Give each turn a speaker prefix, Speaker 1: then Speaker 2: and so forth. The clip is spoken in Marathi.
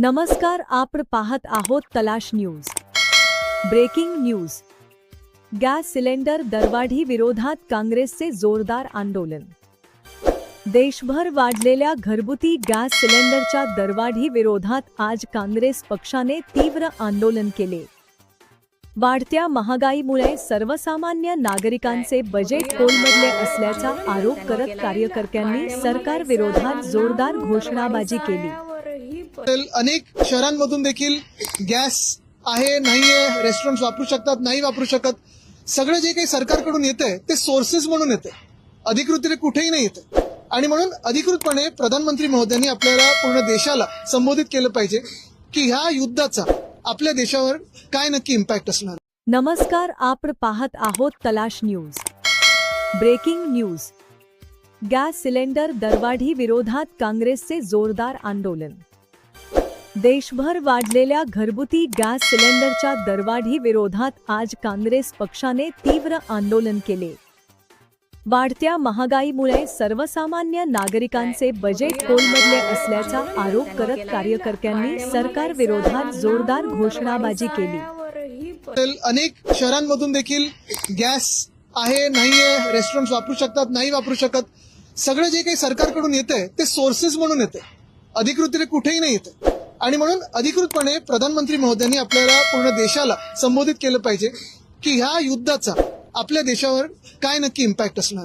Speaker 1: नमस्कार, आपण पाहत आहोत Talash news. Breaking news. Gas cylinder दरवाढी विरोधात काँग्रेसचे जोरदार आंदोलन। देशभर वाढलेल्या घरगुती गॅस सिलेंडरच्या दरवाढी विरोधात आज काँग्रेस पक्षाने तीव्र आंदोलन केले। वाढत्या महागाईमुळे सर्वसामान्य नागरिकांचे बजेट कोलमडले असल्याचा आरोप करत कार्यकर्त्यांनी सरकार विरोधात जोरदार घोषणाबाजी केली।
Speaker 2: अनेक शहरांमधून देखील गॅस आहे नाहीये, रेस्टॉरंट्स वापरू शकतात नाही वापरू शकत, सगळं जे काही सरकारकडून येतंय ते सोर्सेस म्हणून येते, अधिकृतरीत्या कुठेही नाही येते। आणि म्हणून अधिकृतपणे प्रधानमंत्री महोदयांनी आपल्याला पूर्ण देशाला संबोधित केलं पाहिजे की ह्या युद्धाचा आपल्या देशावर काय नक्की इम्पॅक्ट असणार।
Speaker 1: नमस्कार, आपण पाहत आहोत Talash news. Breaking news. Gas cylinder दरवाढी विरोधात काँग्रेसचे जोरदार आंदोलन। देशभर वाढलेल्या घरगुती गॅस सिलेंडरच्या दरवाढी विरोधात आज काँग्रेस पक्षाने तीव्र आंदोलन केले। वाढत्या महागाईमुळे सर्वसामान्य नागरिकांचे बजेट कोलमडले असल्याचा आरोप करत कार्यकर्त्यांनी सरकार विरोधात जोरदार घोषणाबाजी केली।
Speaker 2: अनेक शहरांमधून देखील गॅस आहे नाहीये, रेस्टॉरंट्स वापरू शकतात नाही वापरू शकत, सगळं जे काही सरकारकडून येतंय ते सोर्सेस म्हणून येते, अधिकृतरीत्या कुठेही नाही येते। आणि म्हणून अधिकृतपणे प्रधानमंत्री महोदयांनी आपल्याला पूर्ण देशाला संबोधित केलं पाहिजे की ह्या युद्धाचा आपल्या देशावर काय नक्की इम्पॅक्ट असणार।